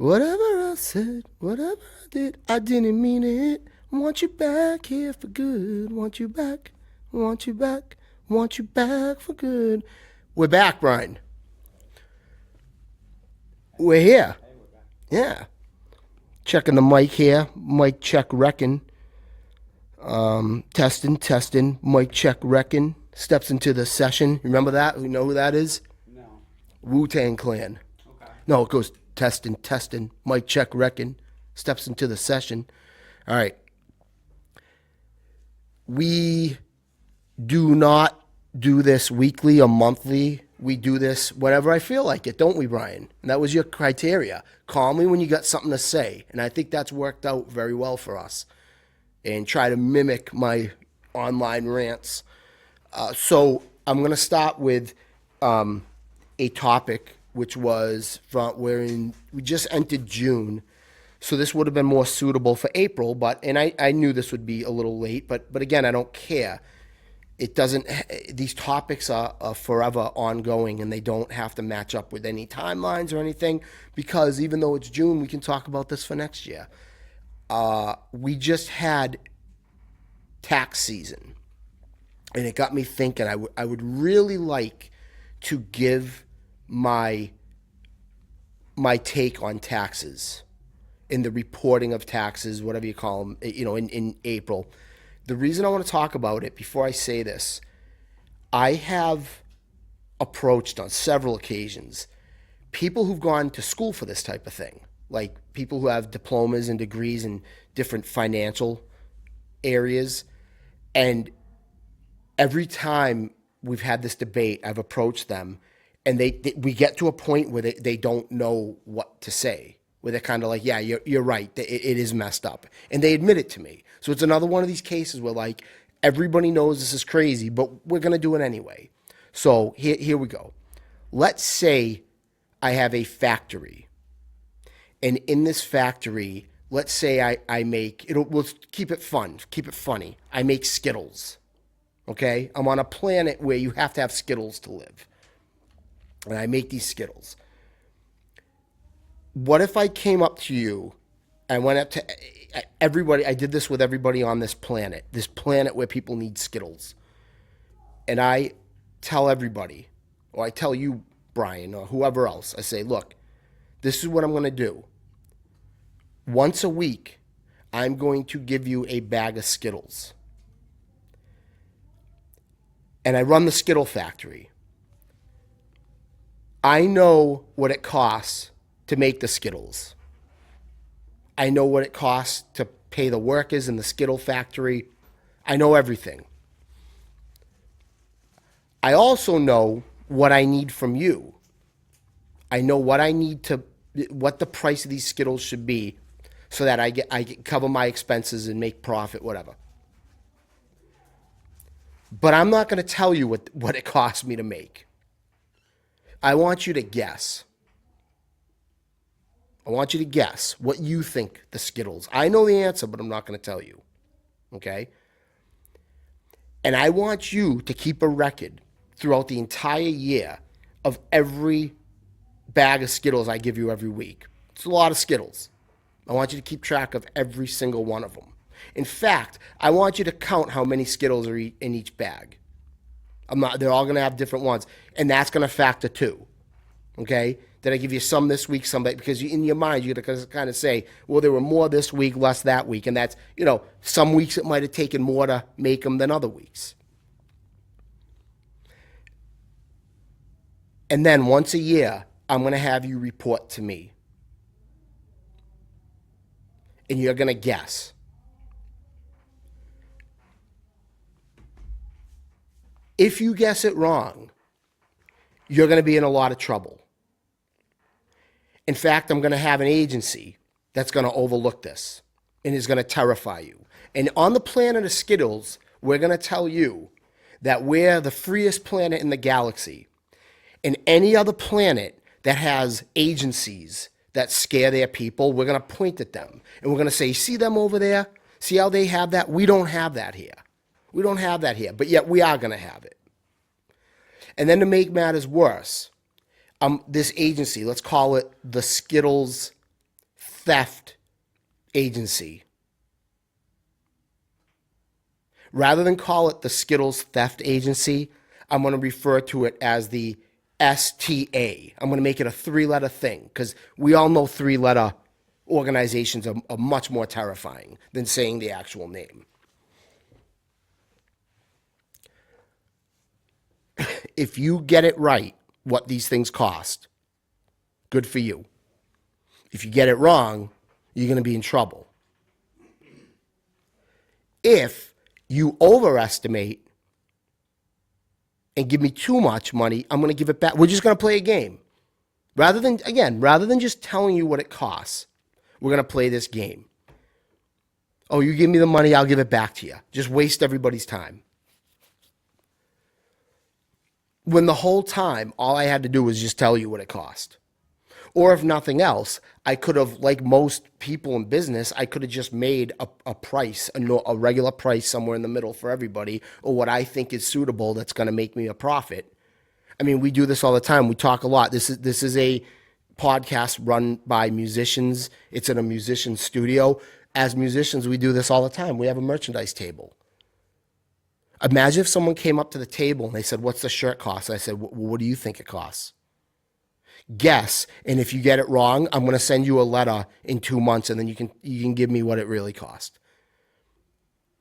Whatever I said, whatever I did, I didn't mean it. Want you back here for good. Want you back, want you back, want you back for good. We're back, Brian. We're here. Yeah. Checking the mic here. Mic check reckon. Testing, testing. Mic check reckon. Steps into the session. Remember that? You know who that is? No. Wu-Tang Clan. Okay. No, it goes testing, testing. Mic check reckon. Steps into the session. All right. We do not do this weekly or monthly. We do this whenever I feel like it, don't we, Brian? And that was your criteria. Call me when you got something to say. And I think that's worked out very well for us. And try to mimic my online rants. So I'm going to start with a topic, which was we just entered June. So this would have been more suitable for April, and I knew this would be a little late, but again, I don't care. It doesn't. These topics are forever ongoing, and they don't have to match up with any timelines or anything, because even though it's June, we can talk about this for next year. We just had tax season, and it got me thinking. I would really like to give my take on taxes, in the reporting of taxes, whatever you call them, in April. The reason I want to talk about it, before I say this, I have approached on several occasions people who've gone to school for this type of thing, like people who have diplomas and degrees in different financial areas. And every time we've had this debate, I've approached them, and we get to a point where they don't know what to say, where they're kind of like, yeah, you're right, it is messed up. And they admit it to me. So it's another one of these cases where, like, everybody knows this is crazy, but we're going to do it anyway. So here we go. Let's say I have a factory. And in this factory, let's say I make, let's keep it fun, keep it funny. I make Skittles, okay? I'm on a planet where you have to have Skittles to live. And I make these Skittles. What if I came up to you, I went up to everybody, I did this with everybody on this planet where people need Skittles. And I tell everybody, or I tell you, Brian, or whoever else, I say, look, this is what I'm going to do. Once a week, I'm going to give you a bag of Skittles. And I run the Skittle factory. I know what it costs to make the Skittles. I know what it costs to pay the workers in the Skittle factory. I know everything. I also know what I need from you. I know what the price of these Skittles should be, so that I cover my expenses and make profit, whatever. But I'm not going to tell you what it costs me to make. I want you to guess. I want you to guess what you think the Skittles. I know the answer, but I'm not going to tell you. Okay? And I want you to keep a record throughout the entire year of every bag of Skittles I give you every week. It's a lot of Skittles. I want you to keep track of every single one of them. In fact, I want you to count how many Skittles are in each bag. They're all going to have different ones, and that's going to factor too. Okay? Did I give you some this week, some that, because in your mind, you're going to kind of say, well, there were more this week, less that week. And that's, some weeks it might have taken more to make them than other weeks. And then once a year, I'm going to have you report to me. And you're going to guess. If you guess it wrong, you're going to be in a lot of trouble. In fact, I'm going to have an agency that's going to overlook this and is going to terrify you. And on the planet of Skittles, we're going to tell you that we're the freest planet in the galaxy. And any other planet that has agencies that scare their people, we're going to point at them. And we're going to say, see them over there? See how they have that? We don't have that here. We don't have that here, but yet we are going to have it. And then to make matters worse, this agency, let's call it the Skittles theft agency. Rather than call it the Skittles theft agency, I'm going to refer to it as the STA. I'm going to make it a three-letter thing because we all know three-letter organizations are much more terrifying than saying the actual name. If you get it right, what these things cost, good for you. If you get it wrong, you're going to be in trouble. If you overestimate and give me too much money, I'm going to give it back. We're just going to play a game. Rather than just telling you what it costs, we're going to play this game. Oh, you give me the money, I'll give it back to you. Just waste everybody's time. When the whole time, all I had to do was just tell you what it cost. Or if nothing else, I could have, like most people in business, I could have just made a price, a regular price somewhere in the middle for everybody, or what I think is suitable that's going to make me a profit. I mean, we do this all the time. We talk a lot. This is a podcast run by musicians. It's in a musician studio. As musicians, we do this all the time. We have a merchandise table. Imagine if someone came up to the table and they said, "What's the shirt cost?" I said, "Well, what do you think it costs?" Guess, and if you get it wrong, I'm going to send you a letter in 2 months, and then you can give me what it really cost.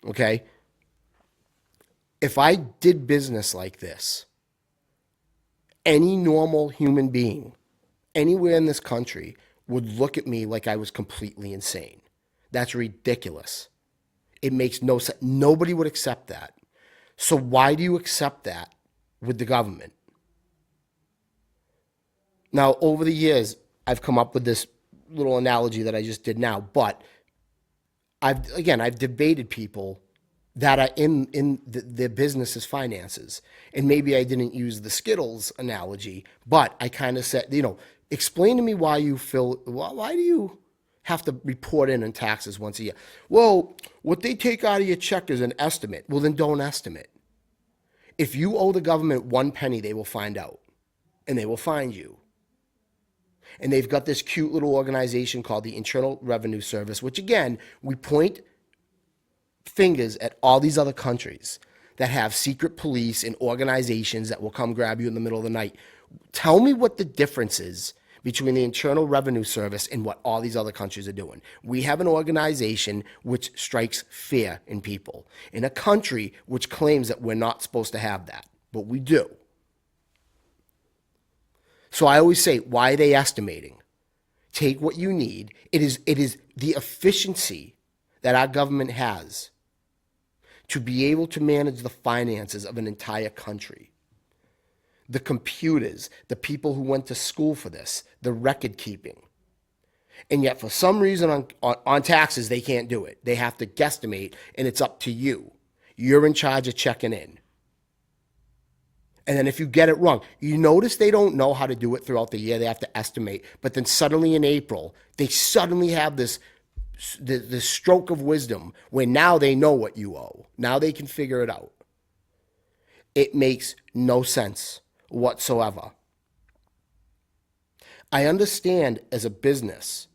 Okay? If I did business like this, any normal human being anywhere in this country would look at me like I was completely insane. That's ridiculous. It makes no sense. Nobody would accept that. So why do you accept that with the government? Now, over the years, I've come up with this little analogy that I just did now, but I've debated people that are in their business's finances. And maybe I didn't use the Skittles analogy, but I kind of said, explain to me why do you have to report in taxes once a year? Well, what they take out of your check is an estimate. Well, then don't estimate. If you owe the government 1 penny, they will find out, and they will find you. And they've got this cute little organization called the Internal Revenue Service, which, again, we point fingers at all these other countries that have secret police and organizations that will come grab you in the middle of the night. Tell me what the difference is between the Internal Revenue Service and what all these other countries are doing. We have an organization which strikes fear in people, in a country which claims that we're not supposed to have that, but we do. So I always say, why are they estimating? Take what you need. It is the efficiency that our government has to be able to manage the finances of an entire country. The computers, the people who went to school for this, the record keeping. And yet for some reason on taxes, they can't do it. They have to guesstimate, and it's up to you. You're in charge of checking in. And then if you get it wrong, you notice they don't know how to do it throughout the year. They have to estimate. But then suddenly in April, they suddenly have this stroke of wisdom where now they know what you owe. Now they can figure it out. It makes no sense whatsoever. I understand as a business,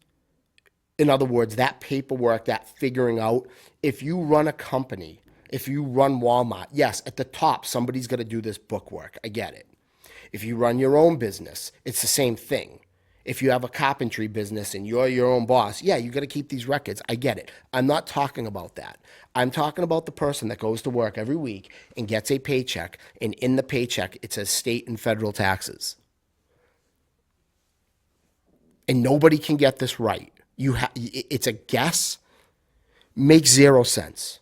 in other words, that paperwork, that figuring out, if you run a company, if you run Walmart, yes, at the top, somebody's got to do this bookwork. I get it. If you run your own business, it's the same thing. If you have a carpentry business and you're your own boss, yeah, you got to keep these records. I get it. I'm not talking about that. I'm talking about the person that goes to work every week and gets a paycheck, and in the paycheck, it says state and federal taxes. And nobody can get this right. It's a guess. Makes zero sense.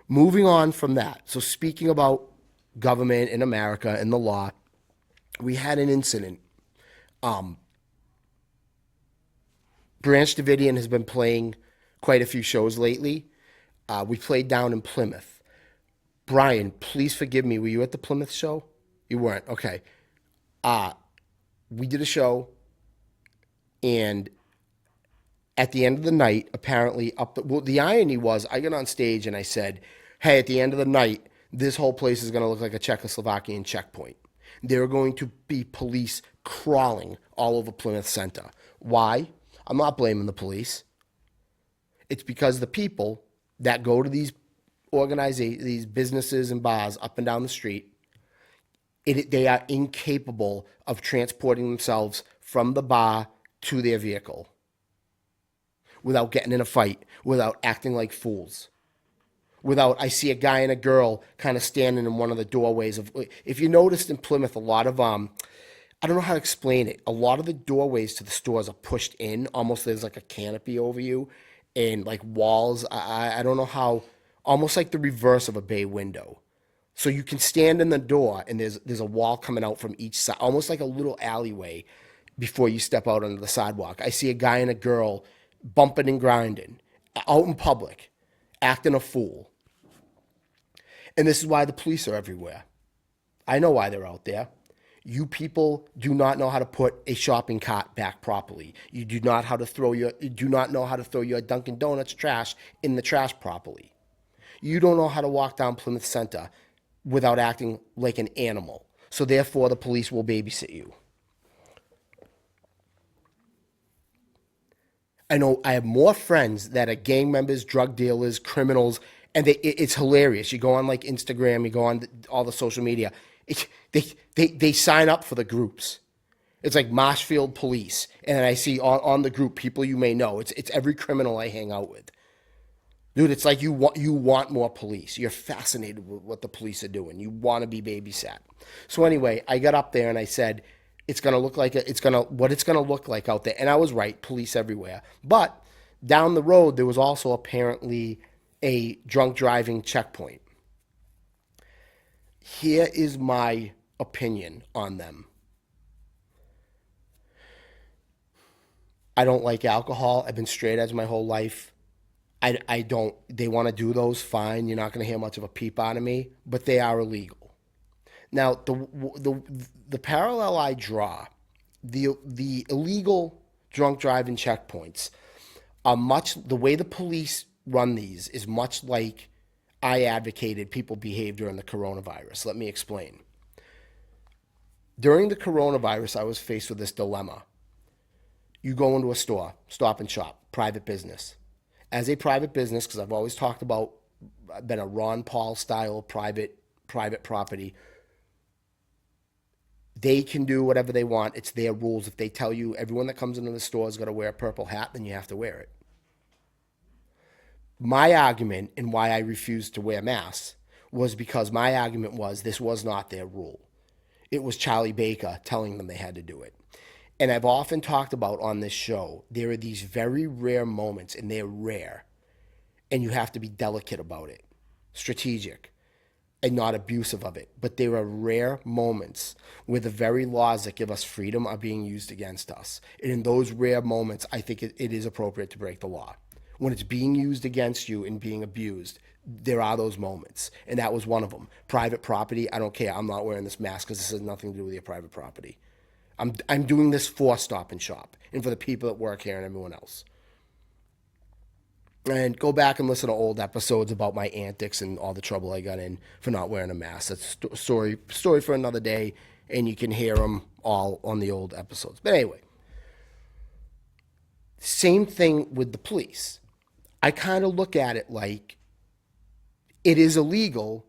Moving on from that. So speaking about government in America and the law, we had an incident. Branch Davidian has been playing quite a few shows lately. We played down in Plymouth. Brian, please forgive me. Were you at the Plymouth show? You weren't. Okay. We did a show, and at the end of the night, apparently the irony was I got on stage and I said, hey, at the end of the night, this whole place is going to look like a Czechoslovakian checkpoint. There are going to be police crawling all over Plymouth Center. Why? I'm not blaming the police. It's because the people that go to these these businesses and bars up and down the street, they are incapable of transporting themselves from the bar to their vehicle without getting in a fight, without acting like fools, without, I see a guy and a girl kind of standing in one of the doorways of, if you noticed in Plymouth, a lot of, I don't know how to explain it. A lot of the doorways to the stores are pushed in, almost there's like a canopy over you and like walls. I don't know how, almost like the reverse of a bay window. So you can stand in the door and there's a wall coming out from each side, almost like a little alleyway before you step out onto the sidewalk. I see a guy and a girl bumping and grinding out in public, acting a fool. And this is why the police are everywhere. I know why they're out there. You people do not know how to put a shopping cart back properly. You do not know how to throw your Dunkin' Donuts trash in the trash properly. You don't know how to walk down Plymouth Center without acting like an animal. So therefore the police will babysit you. I know I have more friends that are gang members, drug dealers, criminals, and it's hilarious. You go on like Instagram, you go on all the social media. They sign up for the groups. It's like Marshfield Police, and I see on the group people you may know. It's every criminal I hang out with. Dude, it's like you want more police. You're fascinated with what the police are doing. You want to be babysat. So anyway, I got up there and I said, it's gonna look like what it's gonna look like out there. And I was right, police everywhere. But down the road, there was also apparently a drunk driving checkpoint. Here is my opinion on them. I don't like alcohol. I've been straight edge my whole life. I don't, they want to do those, fine. You're not going to hear much of a peep out of me, but they are illegal. Now, the parallel I draw, the illegal drunk driving checkpoints are the way the police run these is much like I advocated people behave during the coronavirus. Let me explain. During the coronavirus, I was faced with this dilemma. You go into a store, Stop and Shop, private business. As a private business, because I've always talked about, I've been a Ron Paul style private property. They can do whatever they want. It's their rules. If they tell you everyone that comes into the store is going to wear a purple hat, then you have to wear it. My argument and why I refused to wear masks was because my argument was this was not their rule. It was Charlie Baker telling them they had to do it. And I've often talked about on this show, there are these very rare moments, and they're rare, and you have to be delicate about it, strategic, and not abusive of it. But there are rare moments where the very laws that give us freedom are being used against us. And in those rare moments, I think it is appropriate to break the law. When it's being used against you and being abused, there are those moments. And that was one of them. Private property, I don't care. I'm not wearing this mask because this has nothing to do with your private property. I'm doing this for Stop and Shop and for the people that work here and everyone else. And go back and listen to old episodes about my antics and all the trouble I got in for not wearing a mask. That's a story for another day, and you can hear them all on the old episodes. But anyway, same thing with the police. I kind of look at it like it is illegal,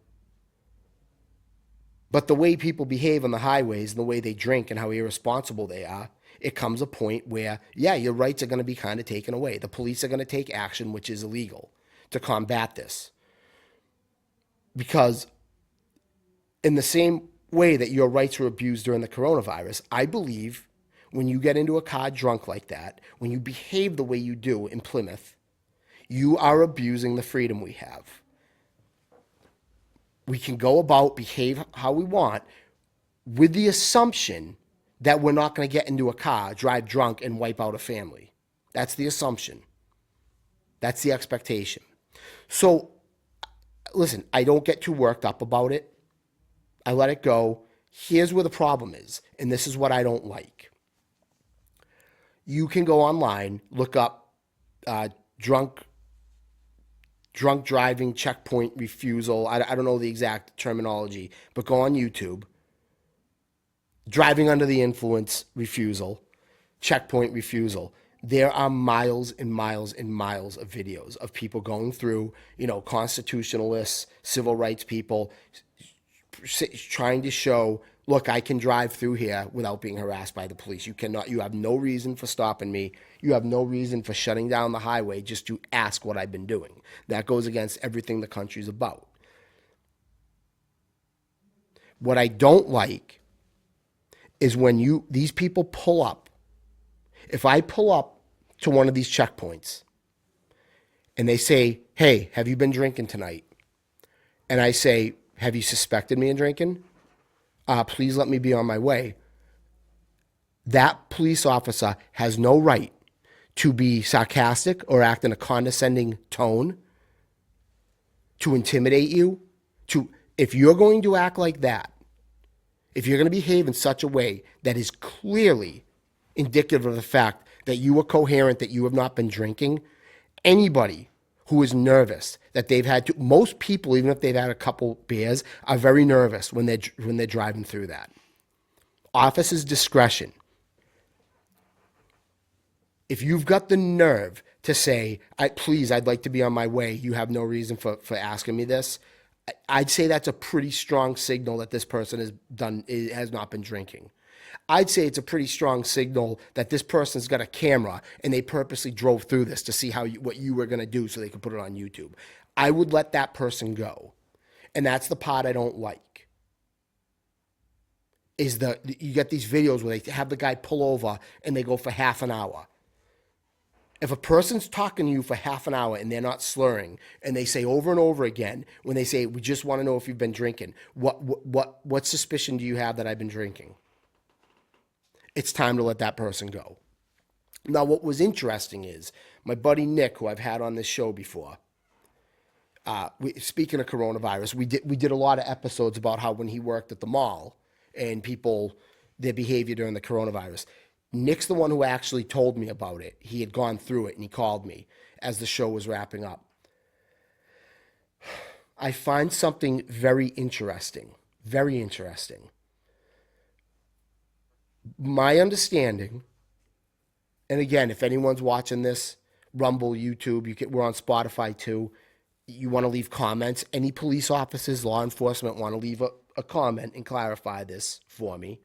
but the way people behave on the highways and the way they drink and how irresponsible they are, it comes a point where, yeah, your rights are going to be kind of taken away. The police are going to take action, which is illegal, to combat this. Because in the same way that your rights were abused during the coronavirus, I believe when you get into a car drunk like that, when you behave the way you do in Plymouth, you are abusing the freedom we have. We can go about, behave how we want, with the assumption that we're not going to get into a car, drive drunk, and wipe out a family. That's the assumption. That's the expectation. So, listen, I don't get too worked up about it. I let it go. Here's where the problem is, and this is what I don't like. You can go online, look up drunk driving checkpoint refusal. I don't know the exact terminology, but go on YouTube driving under the influence refusal, checkpoint refusal. There are miles and miles and miles of videos of people going through, constitutionalists, civil rights people, trying to show, look, I can drive through here without being harassed by the police. You have no reason for stopping me. You have no reason for shutting down the highway just to ask what I've been doing. That goes against everything the country's about. What I don't like is when these people pull up. If I pull up to one of these checkpoints and they say, hey, have you been drinking tonight? And I say, have you suspected me of drinking? Please let me be on my way. That police officer has no right to be sarcastic or act in a condescending tone, to intimidate you. If you're going to act like that, if you're going to behave in such a way that is clearly indicative of the fact that you are coherent, that you have not been drinking, anybody who is nervous that they've had to, most people, even if they've had a couple beers, are very nervous when they're driving through that. Officer's discretion. If you've got the nerve to say, please, I'd like to be on my way, you have no reason for asking me this, I'd say that's a pretty strong signal that this person has not been drinking. I'd say it's a pretty strong signal that this person's got a camera and they purposely drove through this to see what you were going to do so they could put it on YouTube. I would let that person go. And that's the part I don't like. You get these videos where they have the guy pull over and they go for half an hour. If a person's talking to you for half an hour and they're not slurring, and they say over and over again, when they say, we just want to know if you've been drinking, what suspicion do you have that I've been drinking? It's time to let that person go. Now, what was interesting is my buddy Nick, who I've had on this show before, speaking of coronavirus, we did a lot of episodes about how when he worked at the mall and their behavior during the coronavirus. Nick's the one who actually told me about it. He had gone through it and he called me as the show was wrapping up. I find something very interesting. Very interesting. My understanding, and again, if anyone's watching this, Rumble, YouTube, we're on Spotify too. You want to leave comments. Any police officers, law enforcement want to leave a comment and clarify this for me.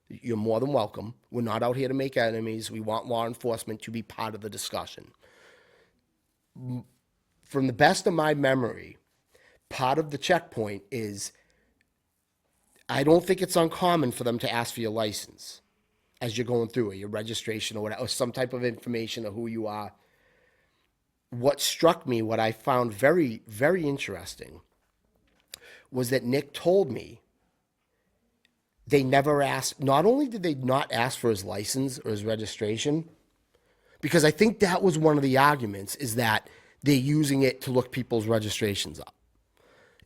You're more than welcome. We're not out here to make enemies. We want law enforcement to be part of the discussion. From the best of my memory, part of the checkpoint is, I don't think it's uncommon for them to ask for your license as you're going through it, your registration or whatever, or some type of information of who you are. What struck me, what I found very, very interesting, was that Nick told me they never asked, not only did they not ask for his license or his registration, because I think that was one of the arguments, is that they're using it to look people's registrations up,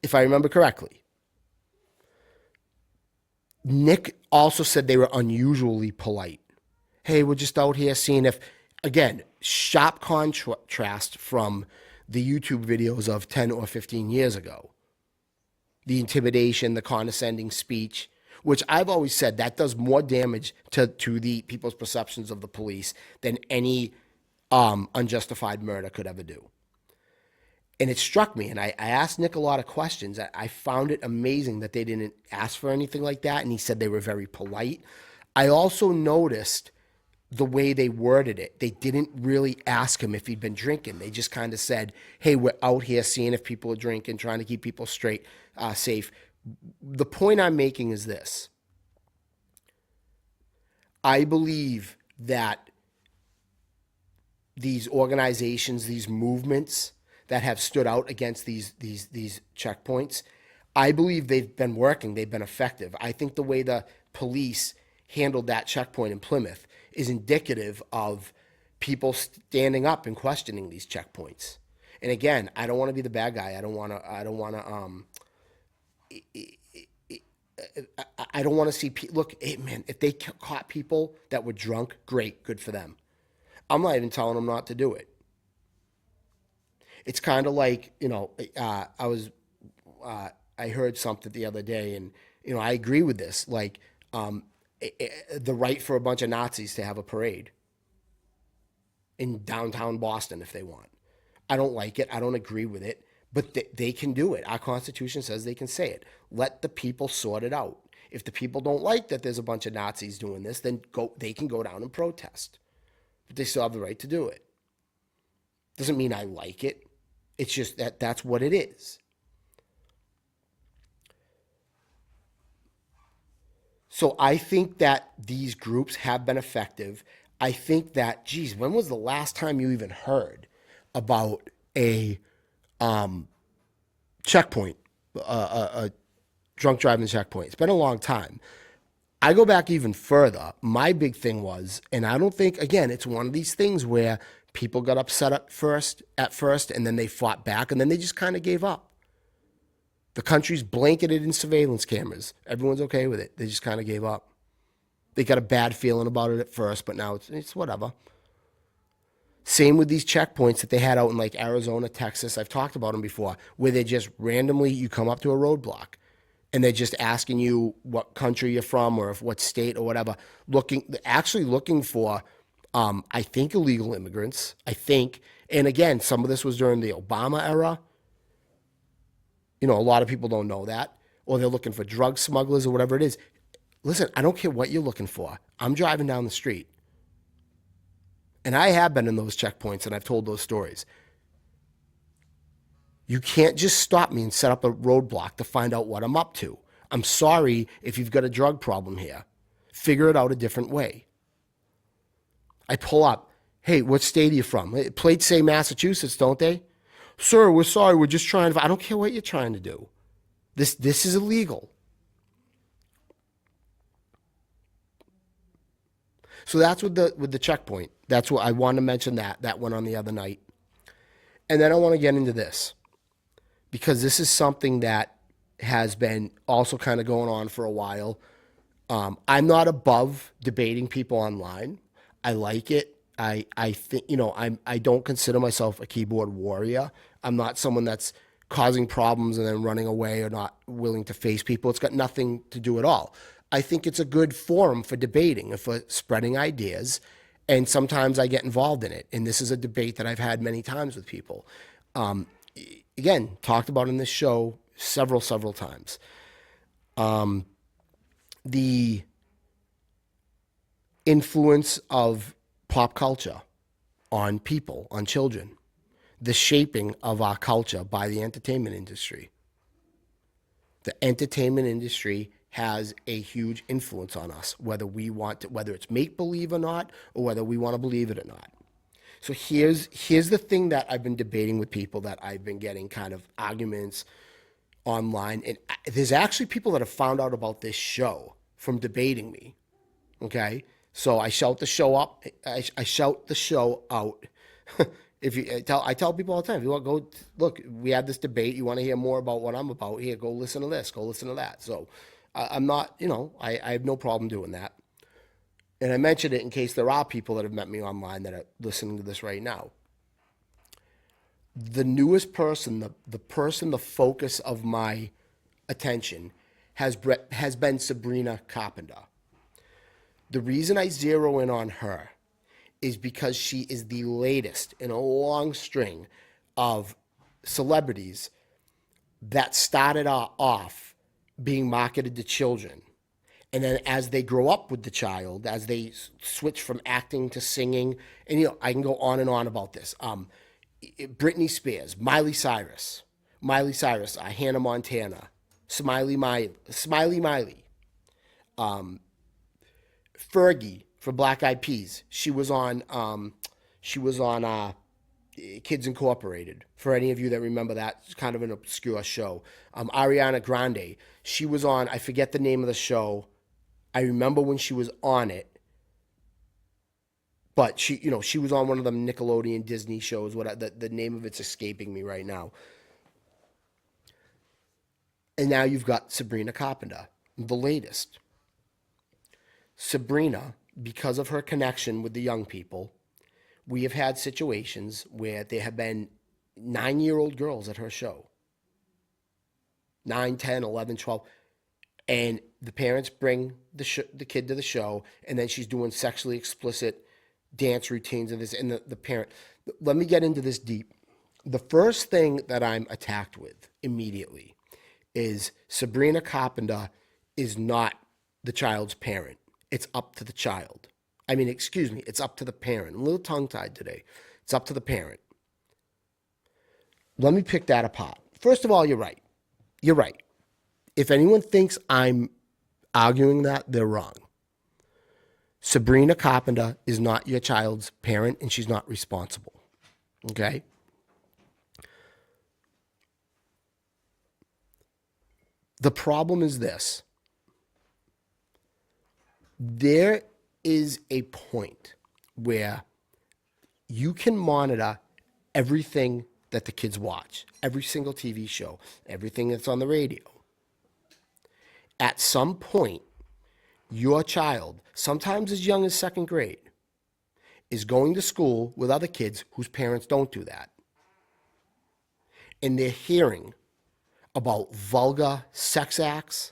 if I remember correctly. Nick also said they were unusually polite. Hey, we're just out here seeing if, again, sharp contrast from the YouTube videos of 10 or 15 years ago. The intimidation, the condescending speech, which I've always said that does more damage to the people's perceptions of the police than any unjustified murder could ever do. And it struck me, and I asked Nick a lot of questions. I found it amazing that they didn't ask for anything like that, and he said they were very polite. I also noticed the way they worded it. They didn't really ask him if he'd been drinking. They just kind of said, hey, we're out here seeing if people are drinking, trying to keep people safe. The point I'm making is this. I believe that these organizations, these movements that have stood out against these checkpoints, I believe they've been working, they've been effective. I think the way the police handled that checkpoint in Plymouth is indicative of people standing up and questioning these checkpoints. And again, I don't want to be the bad guy. I don't want to see people. Look, hey, man, if they caught people that were drunk, great, good for them. I'm not even telling them not to do it. It's kind of like, I heard something the other day, and, I agree with this. Like, the right for a bunch of Nazis to have a parade in downtown Boston if they want. I don't like it. I don't agree with it, but they can do it. Our Constitution says they can say it. Let the people sort it out. If the people don't like that there's a bunch of Nazis doing this, then they can go down and protest. But they still have the right to do it. Doesn't mean I like it. It's just that's what it is. So I think that these groups have been effective. I think that, geez, when was the last time you even heard about a checkpoint, a drunk driving checkpoint? It's been a long time. I go back even further. My big thing was, and I don't think, again, it's one of these things where people got upset at first, and then they fought back, and then they just kind of gave up. The country's blanketed in surveillance cameras. Everyone's okay with it. They just kind of gave up. They got a bad feeling about it at first, but now it's whatever. Same with these checkpoints that they had out in like Arizona, Texas. I've talked about them before, where they just randomly, you come up to a roadblock and they're just asking you what country you're from or what state or whatever, actually looking for, I think, illegal immigrants, I think. And again, some of this was during the Obama era. You know, a lot of people don't know that, or they're looking for drug smugglers or whatever it is. Listen, I don't care what you're looking for. I'm driving down the street. And I have been in those checkpoints and I've told those stories. You can't just stop me and set up a roadblock to find out what I'm up to. I'm sorry if you've got a drug problem here. Figure it out a different way. I pull up. Hey, what state are you from? Plates say Massachusetts, don't they? Sir, we're sorry. We're just trying to... I don't care what you're trying to do. This is illegal. So that's with the checkpoint. That's what I want to mention, that one on the other night. And then I want to get into this, because this is something that has been also kind of going on for a while. I'm not above debating people online. I like it. I think, I don't consider myself a keyboard warrior. I'm not someone that's causing problems and then running away or not willing to face people. It's got nothing to do at all. I think it's a good forum for debating and for spreading ideas. And sometimes I get involved in it. And this is a debate that I've had many times with people. Again, talked about in this show several times. The influence of pop culture on people, on children, the shaping of our culture by the entertainment industry. The entertainment industry has a huge influence on us, whether it's make-believe or not, or whether we want to believe it or not. So here's the thing that I've been debating with people, that I've been getting kind of arguments online. And there's actually people that have found out about this show from debating me. Okay? So I shout the show up. I shout the show out. I tell people all the time, if you want to go, look, we had this debate. You want to hear more about what I'm about? Here, go listen to this. Go listen to that. So I'm not, I have no problem doing that. And I mentioned it in case there are people that have met me online that are listening to this right now. The newest person, the focus of my attention has been Sabrina Carpenter. The reason I zero in on her is because she is the latest in a long string of celebrities that started off being marketed to children. And then as they grow up with the child, as they switch from acting to singing, and I can go on and on about this. Britney Spears, Miley Cyrus, Hannah Montana, Smiley Miley, Fergie for Black Eyed Peas. She was on Kids Incorporated. For any of you that remember that, it's kind of an obscure show. Ariana Grande, she was on, I forget the name of the show. I remember when she was on it, but she was on one of them Nickelodeon Disney shows. The name of it's escaping me right now. And now you've got Sabrina Carpenter, the latest. Sabrina, because of her connection with the young people, we have had situations where there have been 9-year-old girls at her show. 9, 10, 11, 12. And The parents bring the kid to the show, and then she's doing sexually explicit dance routines and this, and the parent. Let me get into this deep. The first thing that I'm attacked with immediately is Sabrina Carpenter is not the child's parent. It's up to the child. I mean, excuse me, it's up to the parent. I'm a little tongue-tied today. It's up to the parent. Let me pick that apart. First of all, you're right. You're right. If anyone thinks I'm arguing that, they're wrong. Sabrina Carpenter is not your child's parent, and she's not responsible. Okay? The problem is this. There is a point where you can monitor everything that the kids watch, every single TV show, everything that's on the radio. At some point, your child, sometimes as young as second grade, is going to school with other kids whose parents don't do that. And they're hearing about vulgar sex acts,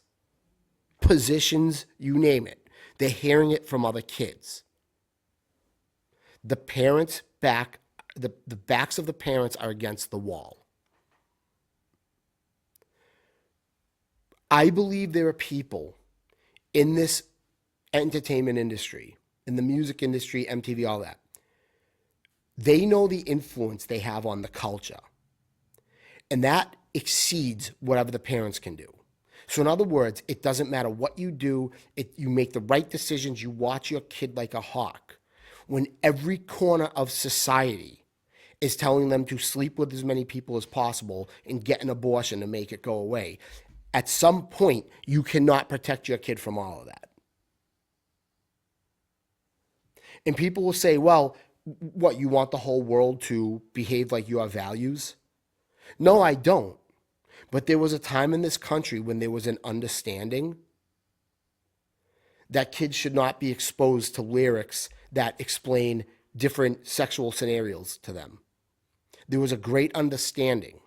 positions, you name it. They're hearing it from other kids. The parents the backs of the parents are against the wall. I believe there are people in this entertainment industry, in the music industry, MTV, all that. They know the influence they have on the culture. And that exceeds whatever the parents can do. So in other words, it doesn't matter what you do, you make the right decisions, you watch your kid like a hawk. When every corner of society is telling them to sleep with as many people as possible and get an abortion to make it go away, at some point, you cannot protect your kid from all of that. And people will say, well, what, you want the whole world to behave like your values? No, I don't. But there was a time in this country when there was an understanding that kids should not be exposed to lyrics that explain different sexual scenarios to them. There was a great understanding.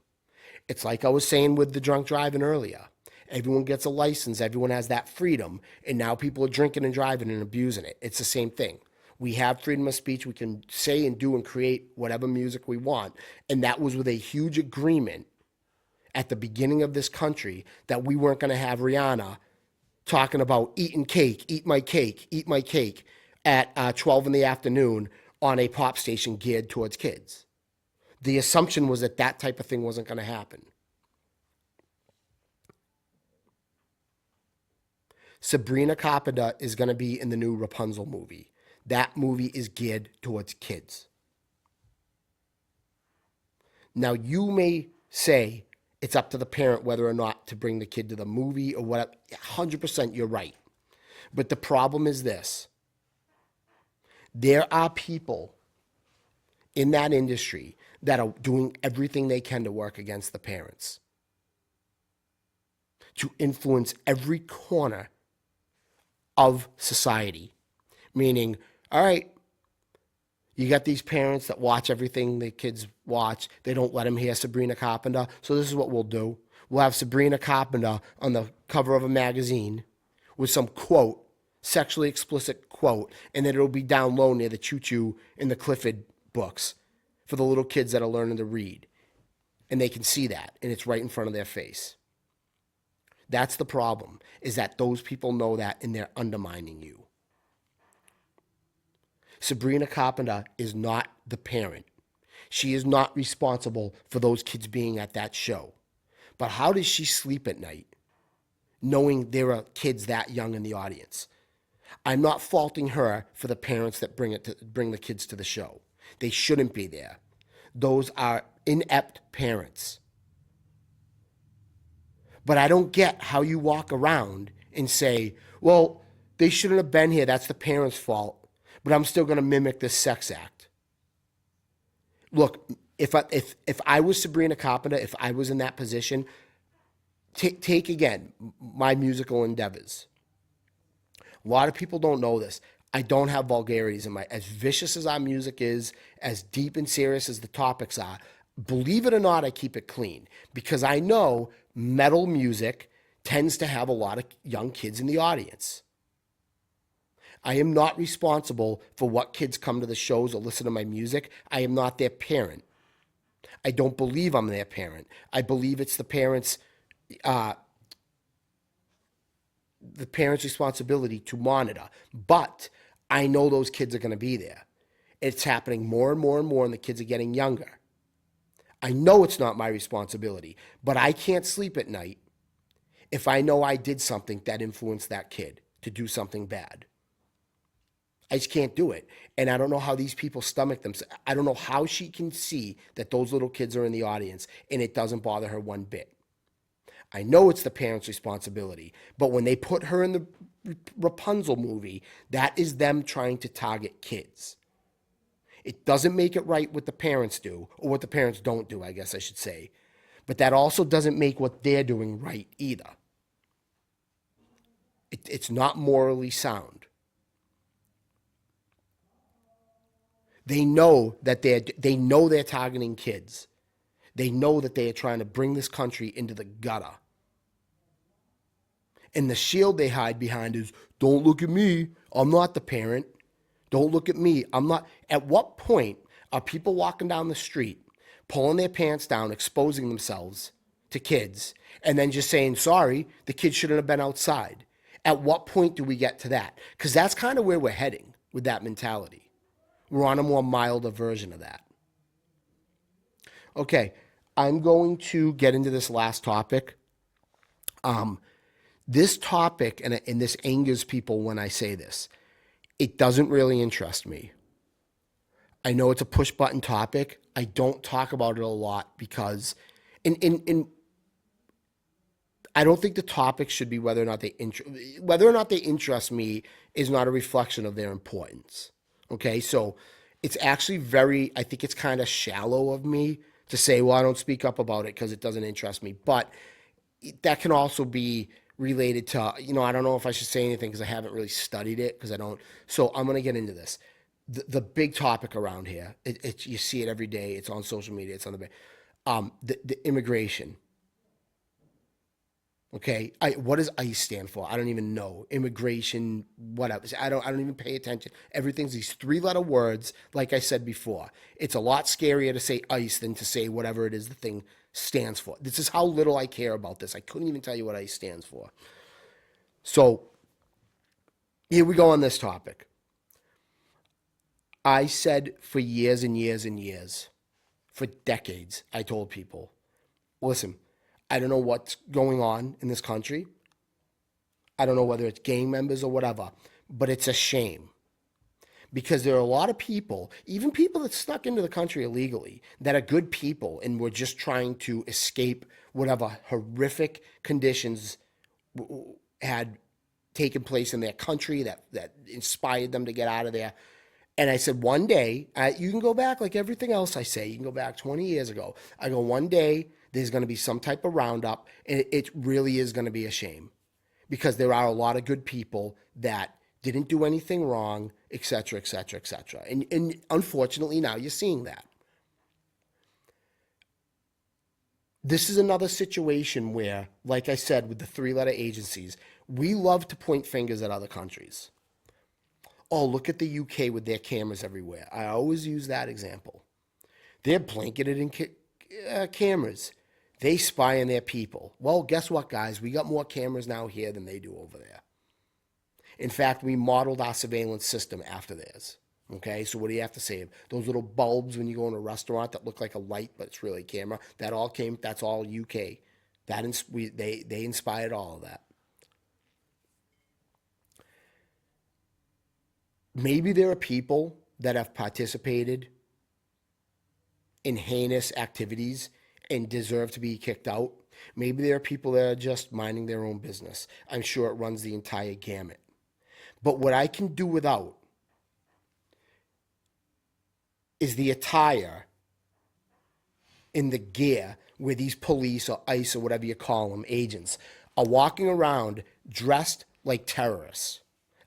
It's like I was saying with the drunk driving earlier. Everyone gets a license. Everyone has that freedom. And now people are drinking and driving and abusing it. It's the same thing. We have freedom of speech. We can say and do and create whatever music we want. And that was with a huge agreement at the beginning of this country that we weren't going to have Rihanna talking about eating cake, eat my cake at 12 in the afternoon on a pop station geared towards kids. The assumption was that that type of thing wasn't going to happen. Sabrina Carpenter is going to be in the new Rapunzel movie. That movie is geared towards kids. Now, you may say it's up to the parent whether or not to bring the kid to the movie or whatever. 100% you're right. But the problem is this. There are people in that industry that are doing everything they can to work against the parents, to influence every corner of society. Meaning, all right, you got these parents that watch everything the kids watch. They don't let them hear Sabrina Carpenter. So this is what we'll do. We'll have Sabrina Carpenter on the cover of a magazine with some quote, sexually explicit quote, and then it'll be down low near the Choo-Choo and the Clifford books for the little kids that are learning to read. And they can see that, and it's right in front of their face. That's the problem, is that those people know that, and they're undermining you. Sabrina Carpenter is not the parent. She is not responsible for those kids being at that show. But how does she sleep at night knowing there are kids that young in the audience? I'm not faulting her for the parents that bring the kids to the show. They shouldn't be there. Those are inept parents. But I don't get how you walk around and say, well, they shouldn't have been here. That's the parents' fault. But I'm still going to mimic this sex act. Look, if I was Sabrina Carpenter, if I was in that position, take again my musical endeavors. A lot of people don't know this. I don't have vulgarities in my, as vicious as our music is, as deep and serious as the topics are, believe it or not, I keep it clean because I know metal music tends to have a lot of young kids in the audience. I am not responsible for what kids come to the shows or listen to my music. I am not their parent. I don't believe I'm their parent. I believe it's uh, the parent's responsibility to monitor. But I know those kids are going to be there. It's happening more and more and more, and the kids are getting younger. I know it's not my responsibility, but I can't sleep at night if I know I did something that influenced that kid to do something bad. I just can't do it. And I don't know how these people stomach them. I don't know how she can see that those little kids are in the audience and it doesn't bother her one bit. I know it's the parents' responsibility, but when they put her in the Rapunzel movie, that is them trying to target kids. It doesn't make it right what the parents do, or what the parents don't do, I guess I should say. But that also doesn't make what they're doing right either. It's not morally sound. They know that they're targeting kids. They know that they are trying to bring this country into the gutter. And the shield they hide behind is, don't look at me. I'm not the parent. Don't look at me. I'm not. At what point are people walking down the street, pulling their pants down, exposing themselves to kids, and then just saying, sorry, the kids shouldn't have been outside? At what point do we get to that? Because that's kind of where we're heading with that mentality. We're on a more milder version of that. Okay, I'm going to get into this last topic. This topic, and this angers people when I say this, it doesn't really interest me. I know it's a push button topic. I don't talk about it a lot because I don't think the topic should be whether or not they interest me is not a reflection of their importance. Okay, so it's actually I think it's kind of shallow of me to say, well, I don't speak up about it because it doesn't interest me. But that can also be related to, I don't know if I should say anything because I haven't really studied it because I don't. So I'm going to get into this. The big topic around here, you see it every day. It's on social media. It's on the immigration. Okay, what does ICE stand for? I don't even know. Immigration, whatever. I don't even pay attention. Everything's these 3-letter words. Like I said before, it's a lot scarier to say ICE than to say whatever it is the thing stands for. This is how little I care about this. I couldn't even tell you what ICE stands for. So here we go on this topic. I said for years and years and years, for decades, I told people, listen, I don't know what's going on in this country. I don't know whether it's gang members or whatever, but it's a shame. Because there are a lot of people, even people that snuck into the country illegally, that are good people and were just trying to escape whatever horrific conditions had taken place in their country that inspired them to get out of there. And I said, one day, you can go back like everything else I say. You can go back 20 years ago. I go, one day, there's going to be some type of roundup, and it really is going to be a shame. Because there are a lot of good people that didn't do anything wrong, et cetera, et cetera, et cetera. And unfortunately, now you're seeing that. This is another situation where, like I said, with the 3-letter agencies, we love to point fingers at other countries. Oh, look at the UK with their cameras everywhere. I always use that example. They're blanketed in cameras. They spy on their people. Well, guess what, guys? We got more cameras now here than they do over there. In fact, we modeled our surveillance system after theirs. Okay, so what do you have to say? Those little bulbs when you go in a restaurant that look like a light, but it's really a camera. That's all UK. They inspired all of that. Maybe there are people that have participated in heinous activities and deserve to be kicked out. Maybe there are people that are just minding their own business. I'm sure it runs the entire gamut. But what I can do without is the attire in the gear where these police or ICE or whatever you call them, agents, are walking around dressed like terrorists.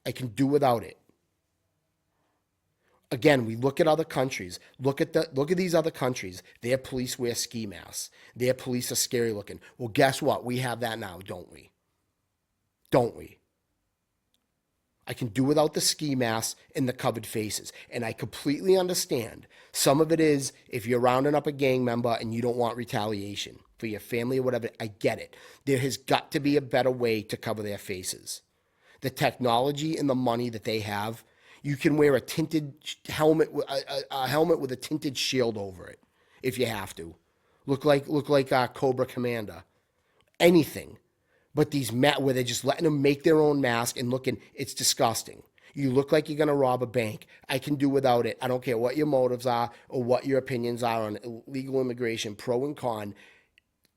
I can do without it. Again, we look at other countries. Look at these other countries. Their police wear ski masks. Their police are scary looking. Well, guess what? We have that now, don't we? don't we? I can do without the ski masks and the covered faces. And I completely understand. Some of it is if you're rounding up a gang member and you don't want retaliation for your family or whatever, I get it. There has got to be a better way to cover their faces. The technology and the money that they have, you can wear a tinted helmet, a helmet with a tinted shield over it if you have to. Look like Cobra Commander. Anything. But these where they're just letting them make their own mask and looking, it's disgusting. You look like you're going to rob a bank. I can do without it. I don't care what your motives are or what your opinions are on illegal immigration, pro and con.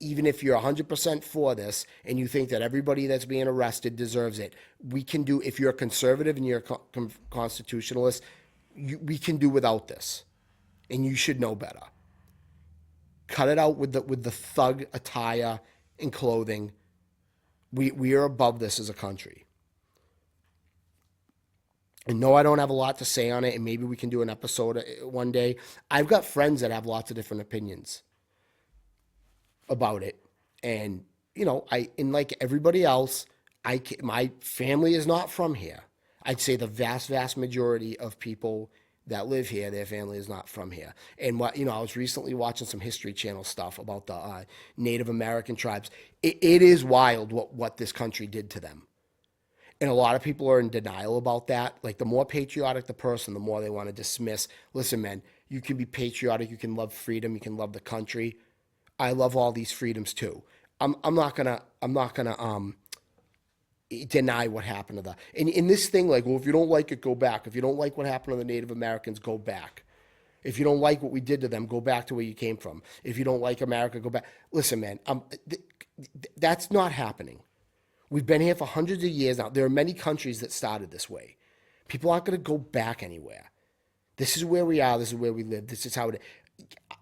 Even if you're 100% for this and you think that everybody that's being arrested deserves it, we can do, if you're a conservative and you're a constitutionalist, we can do without this. And you should know better. Cut it out with the thug attire and clothing. We are above this as a country. And no, I don't have a lot to say on it, and maybe we can do an episode one day. I've got friends that have lots of different opinions about it. And, like everybody else, my family is not from here. I'd say the vast, vast majority of people that live here, their family is not from here. And I was recently watching some History Channel stuff about the Native American tribes. It is wild what this country did to them. And a lot of people are in denial about that. Like, the more patriotic the person, the more they want to dismiss. Listen, man, you can be patriotic. You can love freedom. You can love the country. I love all these freedoms too. I'm not gonna deny what happened to that. And in this thing, like, well, if you don't like it, go back. If you don't like what happened to the Native Americans, go back. If you don't like what we did to them, go back to where you came from. If you don't like America, go back. Listen, man, that's not happening. We've been here for hundreds of years now. There are many countries that started this way. People aren't going to go back anywhere. This is where we are. This is where we live. This is how it is.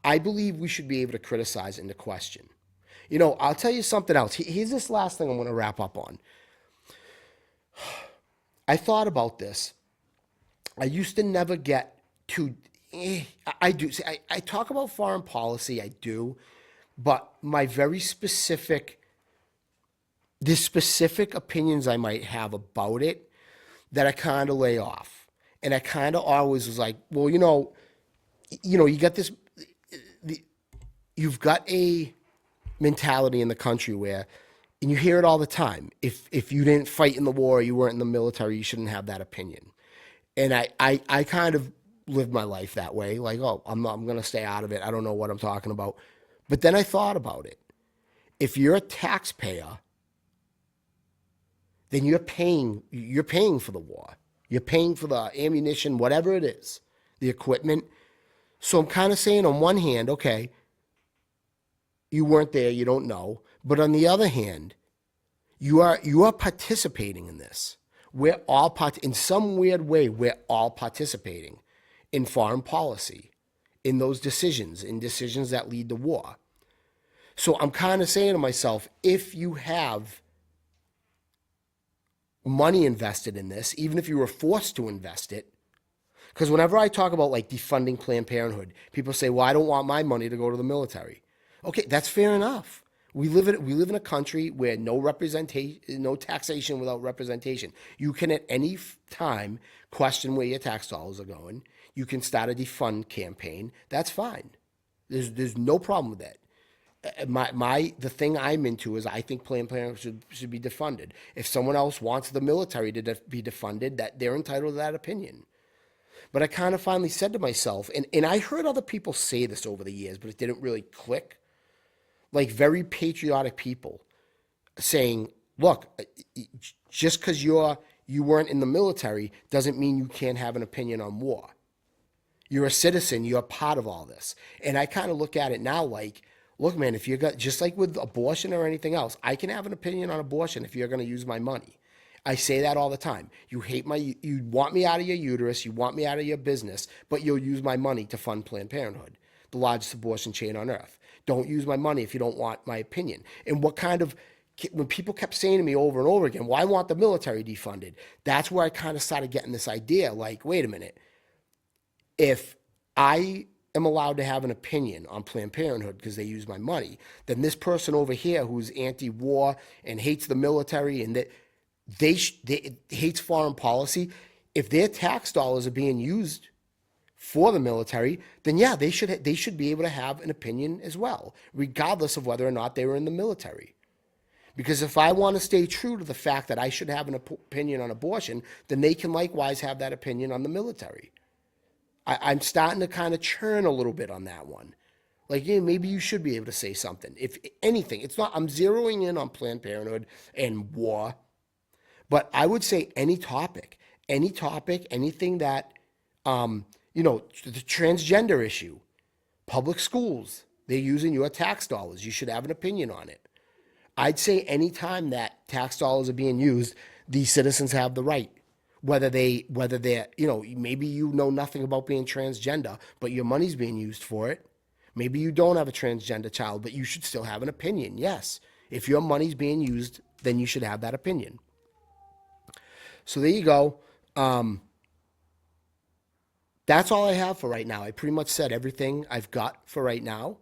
I believe we should be able to criticize and to question. I'll tell you something else. Here's this last thing I'm going to wrap up on. I thought about this. I used to never get too. I do. See, I talk about foreign policy. I do, but my very specific, the specific opinions I might have about it, that I kind of lay off, and I kind of always was like, well, you got this. You've got a mentality in the country where. And you hear it all the time. If you didn't fight in the war, you weren't in the military, you shouldn't have that opinion. And I kind of lived my life that way. Like, oh, I'm going to stay out of it. I don't know what I'm talking about. But then I thought about it. If you're a taxpayer, then you're paying for the war. You're paying for the ammunition, whatever it is, the equipment. So I'm kind of saying on one hand, okay, you weren't there, you don't know. But on the other hand, you are participating in this. We're all in some weird way, we're all participating in foreign policy, in those decisions, in decisions that lead to war. So I'm kind of saying to myself, if you have money invested in this, even if you were forced to invest it, because whenever I talk about like defunding Planned Parenthood, people say, well, I don't want my money to go to the military. Okay, that's fair enough. We live in a country where no representation, no taxation without representation. You can at any time question where your tax dollars are going. You can start a defund campaign. That's fine. There's no problem with that. The thing I'm into is I think Planned Parenthood should be defunded. If someone else wants the military to be defunded, that they're entitled to that opinion. But I kind of finally said to myself, and I heard other people say this over the years, but it didn't really click. Like very patriotic people saying, look, just because you weren't in the military doesn't mean you can't have an opinion on war. You're a citizen. You're part of all this. And I kind of look at it now like, look, man, if you got, just like with abortion or anything else, I can have an opinion on abortion if you're going to use my money. I say that all the time. You want me out of your uterus, you want me out of your business, but you'll use my money to fund Planned Parenthood, the largest abortion chain on earth. Don't use my money if you don't want my opinion. And when people kept saying to me over and over again, well, I want the military defunded, that's where I kind of started getting this idea, like, wait a minute, if I am allowed to have an opinion on Planned Parenthood because they use my money, then this person over here who's anti-war and hates the military, and They hates foreign policy. If their tax dollars are being used for the military, then yeah, they should be able to have an opinion as well, regardless of whether or not they were in the military. Because if I want to stay true to the fact that I should have an opinion on abortion, then they can likewise have that opinion on the military. I'm starting to kind of churn a little bit on that one. Like, yeah, maybe you should be able to say something. If anything, it's not, I'm zeroing in on Planned Parenthood and war, but I would say any topic, anything that, the transgender issue, public schools, they're using your tax dollars. You should have an opinion on it. I'd say any time that tax dollars are being used, these citizens have the right. Whether they're, maybe you know nothing about being transgender, but your money's being used for it. Maybe you don't have a transgender child, but you should still have an opinion. Yes. If your money's being used, then you should have that opinion. So there you go. That's all I have for right now. I pretty much said everything I've got for right now.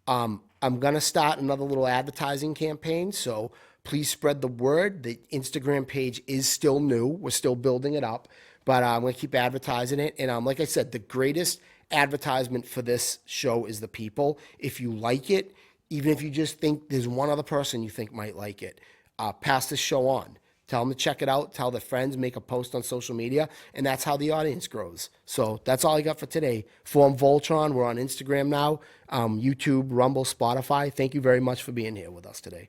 I'm going to start another little advertising campaign, so please spread the word. The Instagram page is still new. We're still building it up, but I'm going to keep advertising it. And like I said, the greatest advertisement for this show is the people. If you like it, even if you just think there's one other person you think might like it, pass this show on. Tell them to check it out. Tell their friends, make a post on social media, and that's how the audience grows. So that's all I got for today. Form Voltron. We're on Instagram now, YouTube, Rumble, Spotify. Thank you very much for being here with us today.